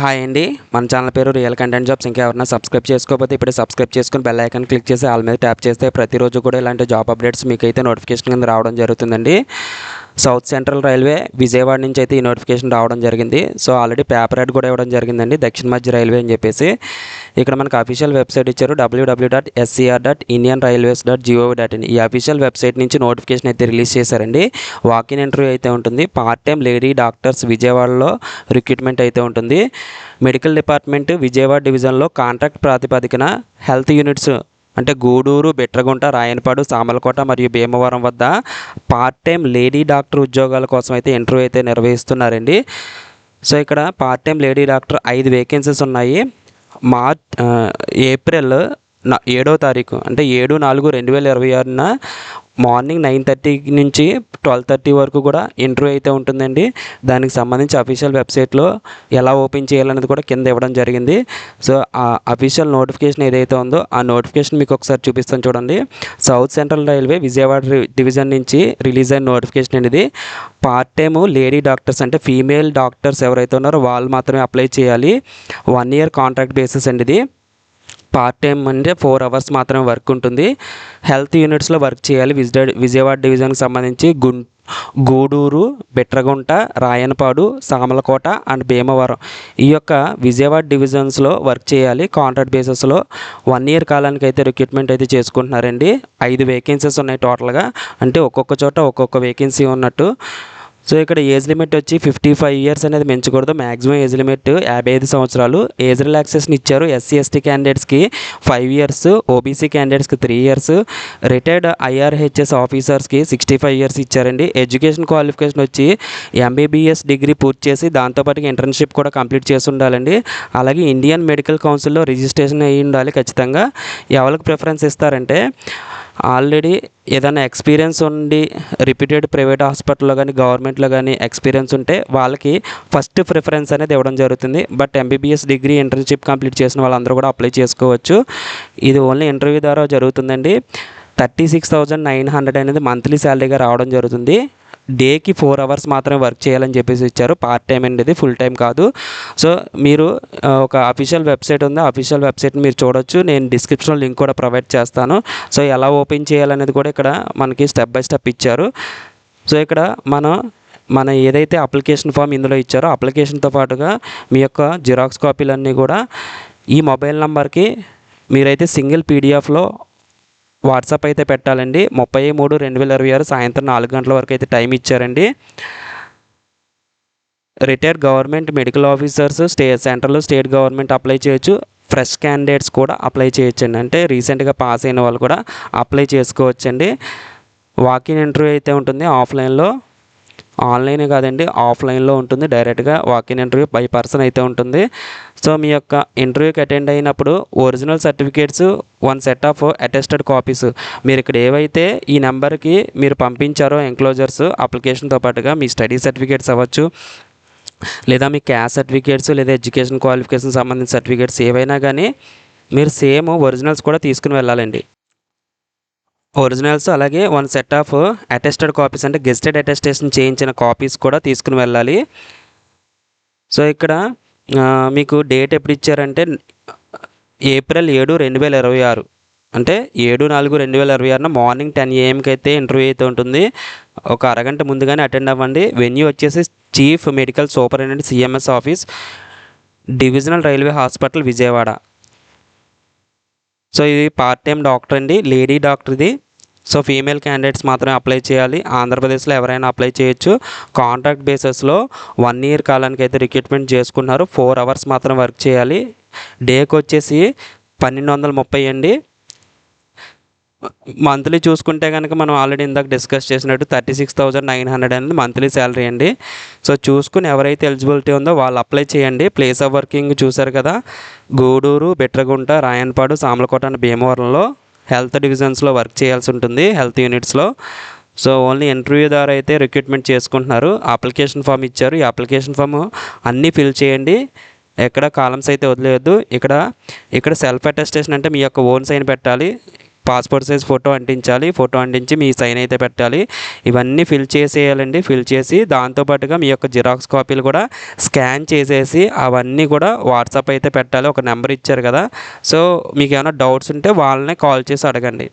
Hi అండి. మన channel పేరు రియల్ కంటెంట్ జాబ్స్. ఇంకా ఎవరైనా సబ్స్క్రైబ్ చేసుకోకపోతే ఇప్పుడే సబ్స్క్రైబ్ చేసుకుని బెల్ ఐకాన్ క్లిక్ చేసి ఆల్ మీద ట్యాప్ చేస్తే ప్రతిరోజు కూడా ఇలాంటి జాబ్ అప్డేట్స్ మీకైతే నోటిఫికేషన్ కింద రావడం జరుగుతుందండి. సౌత్ సెంట్రల్ రైల్వే విజయవాడ నుంచి అయితే ఈ నోటిఫికేషన్ రావడం జరిగింది. సో ఆల్రెడీ పేపర్ యాడ్ కూడా ఇవ్వడం జరిగిందండి, దక్షిణ మధ్య రైల్వే అని చెప్పేసి. ఇక్కడ మనకు అఫీషియల్ వెబ్సైట్ ఇచ్చారు, www.scr.indianrailways.gov.in. ఈ అఫీషియల్ వెబ్సైట్ నుంచి నోటిఫికేషన్ అయితే రిలీజ్ చేశారండి. వాకిన్ ఇంటర్వ్యూ అయితే ఉంటుంది. పార్ట్ టైం లేడీ డాక్టర్స్ విజయవాడలో రిక్రూట్మెంట్ అయితే ఉంటుంది. మెడికల్ డిపార్ట్మెంట్ విజయవాడ డివిజన్లో కాంట్రాక్ట్ ప్రాతిపదికన హెల్త్ యూనిట్స్ అంటే గూడూరు, బిట్రగుంట, రాయనపాడు, సామర్లకోట మరియు భీమవరం వద్ద పార్ట్ టైం లేడీ డాక్టర్ ఉద్యోగాల కోసం అయితే ఇంటర్వ్యూ అయితే నిర్వహిస్తున్నారండి. సో ఇక్కడ part time lady doctor 5 vacancies ఉన్నాయి. ఏప్రిల్ 7వ తారీఖు అంటే 7/4/2026న మార్నింగ్ 9:30 నుంచి 12:30 వరకు కూడా ఇంటర్వ్యూ అయితే ఉంటుందండి. దానికి సంబంధించి అఫీషియల్ వెబ్సైట్లో ఎలా ఓపెన్ చేయాలనేది కూడా కింద ఇవ్వడం జరిగింది. సో ఆ అఫీషియల్ నోటిఫికేషన్ ఏదైతే ఉందో ఆ నోటిఫికేషన్ మీకు ఒకసారి చూపిస్తాను చూడండి. South central railway Vijayawada division నుంచి రిలీజ్ అయిన నోటిఫికేషన్ అండి ఇది. పార్ట్ టైము లేడీ డాక్టర్స్ అంటే ఫీమేల్ డాక్టర్స్ ఎవరైతే ఉన్నారో వాళ్ళు మాత్రమే అప్లై చేయాలి. 1 year కాంట్రాక్ట్ బేసిస్ అండి ఇది. పార్ట్ టైం అంటే 4 hours మాత్రమే వర్క్ ఉంటుంది. హెల్త్ యూనిట్స్లో వర్క్ చేయాలి. విజయవాడ డివిజన్కి సంబంధించి గూడూరు, బిట్రగుంట, రాయనపాడు, సామలకోట అండ్ భీమవరం ఈ యొక్క విజయవాడ డివిజన్స్లో వర్క్ చేయాలి. కాంట్రాక్ట్ బేసిస్లో 1 year కాలానికి అయితే రిక్రూట్మెంట్ అయితే చేసుకుంటున్నారండి. 5 వేకెన్సీస్ ఉన్నాయి టోటల్గా, అంటే ఒక్కొక్క చోట ఒక్కొక్క వేకెన్సీ ఉన్నట్టు. సో ఇక్కడ ఏజ్ లిమిట్ వచ్చి 55 years అనేది పెంచకూడదు. మ్యాక్సిమం ఏజ్ లిమిట్ 55 సంవత్సరాలు. ఏజ్ రిలాక్సేషన్ ఇచ్చారు. ఎస్సీ ఎస్టీ క్యాండిడేట్స్కి 5 years, ఓబీసీ క్యాండిడేట్స్కి 3 years, రిటైర్డ్ ఐఆర్హెచ్ఎస్ ఆఫీసర్స్కి 65 years ఇచ్చారండి. ఎడ్యుకేషన్ క్వాలిఫికేషన్ వచ్చి ఎంబీబీఎస్ డిగ్రీ పూర్తి చేసి దాంతోపాటు ఇంటర్న్షిప్ కూడా కంప్లీట్ చేసి ఉండాలండి. అలాగే ఇండియన్ మెడికల్ కౌన్సిల్లో రిజిస్ట్రేషన్ అయ్యి ఉండాలి ఖచ్చితంగా. ఎవరికి ప్రిఫరెన్స్ ఇస్తారంటే ఆల్రెడీ ఏదైనా ఎక్స్పీరియన్స్ ఉండి రిపీటెడ్ ప్రైవేట్ హాస్పిటల్లో కానీ గవర్నమెంట్లో కానీ ఎక్స్పీరియన్స్ ఉంటే వాళ్ళకి ఫస్ట్ ప్రిఫరెన్స్ అనేది ఇవ్వడం జరుగుతుంది. But MBBS degree internship complete చేసిన వాళ్ళందరూ కూడా అప్లై చేసుకోవచ్చు. ఇది ఓన్లీ ఇంటర్వ్యూ ద్వారా జరుగుతుందండి. 36,900 అనేది మంత్లీ శాలరీగా రావడం జరుగుతుంది. డేకి 4 hours మాత్రమే వర్క్ చేయాలని చెప్పేసి ఇచ్చారు. పార్ట్ టైం అండి ఇది, ఫుల్ టైం కాదు. సో మీరు ఒక అఫీషియల్ వెబ్సైట్ ఉంది, అఫీషియల్ వెబ్సైట్ని మీరు చూడొచ్చు. నేను డిస్క్రిప్షన్లో లింక్ కూడా ప్రొవైడ్ చేస్తాను. సో ఎలా ఓపెన్ చేయాలనేది కూడా ఇక్కడ మనకి స్టెప్ బై స్టెప్ ఇచ్చారు. సో ఇక్కడ మన ఏదైతే అప్లికేషన్ ఫామ్ ఇందులో ఇచ్చారో అప్లికేషన్తో పాటుగా మీ యొక్క జిరాక్స్ కాపీలన్నీ కూడా ఈ మొబైల్ నెంబర్కి మీరైతే సింగిల్ పీడిఎఫ్లో వాట్సాప్ అయితే పెట్టాలండి. 30/3/2026 సాయంత్రం 4 గంటల వరకు అయితే టైం ఇచ్చారండి. Retired government medical officers central state government apply చేయొచ్చు. ఫ్రెష్ క్యాండిడేట్స్ కూడా అప్లై చేయొచ్చండి, అంటే రీసెంట్గా పాస్ అయిన వాళ్ళు కూడా అప్లై చేసుకోవచ్చండి. వాకిన్ ఇంటర్వ్యూ అయితే ఉంటుంది. ఆన్లైనే కాదండి, ఆఫ్లైన్లో ఉంటుంది. డైరెక్ట్గా వాకిన్ ఇంటర్వ్యూ బై పర్సన్ అయితే ఉంటుంది. సో మీ యొక్క ఇంటర్వ్యూకి అటెండ్ అయినప్పుడు original certificates, 1 set of attested copies మీరు ఇక్కడ ఏవైతే ఈ నెంబర్కి మీరు పంపించారో ఎంక్లోజర్స్ అప్లికేషన్తో పాటుగా మీ స్టడీ సర్టిఫికేట్స్ అవ్వచ్చు, లేదా మీ క్యాస్ట్ సర్టిఫికేట్స్, లేదా ఎడ్యుకేషన్ క్వాలిఫికేషన్ సంబంధించిన సర్టిఫికేట్స్ ఏవైనా కానీ మీరు సేమ్ ఒరిజినల్స్ కూడా తీసుకుని వెళ్ళాలండి. ఒరిజినల్స్ అలాగే 1 set of అటెస్టెడ్ కాపీస్ అంటే గెస్టెడ్ అటెస్టేషన్ చేయించిన కాపీస్ కూడా తీసుకుని వెళ్ళాలి. సో ఇక్కడ మీకు డేట్ ఎప్పుడు ఇచ్చారంటే ఏప్రిల్ 7, 2026 అంటే 7/4/2026 మార్నింగ్ 10 AM అయితే ఇంటర్వ్యూ అయితే ఉంటుంది. ఒక అరగంట ముందుగానే అటెండ్ అవ్వండి. వెన్యూ వచ్చేసి chief medical superintendent CMS office, divisional railway hospital Vijayawada. So ఇది పార్ట్ టైం డాక్టర్ అండి, లేడీ డాక్టర్ ఇది. సో ఫీమేల్ క్యాండిడేట్స్ మాత్రమే అప్లై చేయాలి. ఆంధ్రప్రదేశ్లో ఎవరైనా అప్లై చేయొచ్చు. కాంట్రాక్ట్ బేసిస్లో 1 year కాలానికి అయితే రిక్రూట్మెంట్ చేసుకున్నారు. 4 hours మాత్రం వర్క్ చేయాలి. డేకి వచ్చేసి 1230 అండి. మంత్లీ చూసుకుంటే కనుక మనం ఆల్రెడీ ఇందాక డిస్కస్ చేసినట్టు 36,900 అనేది మంత్లీ శాలరీ అండి. సో చూసుకుని ఎవరైతే ఎలిజిబిలిటీ ఉందో వాళ్ళు అప్లై చేయండి. ప్లేస్ ఆఫ్ వర్కింగ్ చూసారు కదా, గూడూరు, బిట్రగుంట, రాయనపాడు, సామలకోట అండ్ భీమవరంలో హెల్త్ డివిజన్స్లో వర్క్ చేయాల్సి ఉంటుంది, హెల్త్ యూనిట్స్లో. సో ఓన్లీ ఇంటర్వ్యూ ద్వారా అయితే రిక్రూట్మెంట్ చేసుకుంటున్నారు. అప్లికేషన్ ఫామ్ ఇచ్చారు. ఈ అప్లికేషన్ ఫామ్ అన్నీ ఫిల్ చేయండి, ఎక్కడ కాలమ్స్ అయితే వదిలేయద్దు. ఇక్కడ సెల్ఫ్ అటెస్టేషన్ అంటే మీ యొక్క ఓన్ సైన్ పెట్టాలి. పాస్పోర్ట్ సైజ్ ఫోటో అంటించాలి. ఫోటో అంటించి మీ సైన్ అయితే పెట్టాలి. ఇవన్నీ ఫిల్ చేసేయాలండి. ఫిల్ చేసి దాంతోపాటుగా మీ యొక్క జిరాక్స్ కాపీలు కూడా స్కాన్ చేసేసి అవన్నీ కూడా వాట్సాప్ అయితే పెట్టాలి. ఒక నెంబర్ ఇచ్చారు కదా, సో మీకు ఏమైనా డౌట్స్ ఉంటే వాళ్ళనే కాల్ చేసి అడగండి.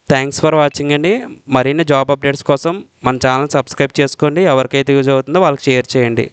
థ్యాంక్స్ ఫర్ వాచింగ్ అండి. మరిన్ని జాబ్ అప్డేట్స్ కోసం మన ఛానల్ సబ్స్క్రైబ్ చేసుకోండి. ఎవరికైతే యూజ్ అవుతుందో వాళ్ళకి షేర్ చేయండి.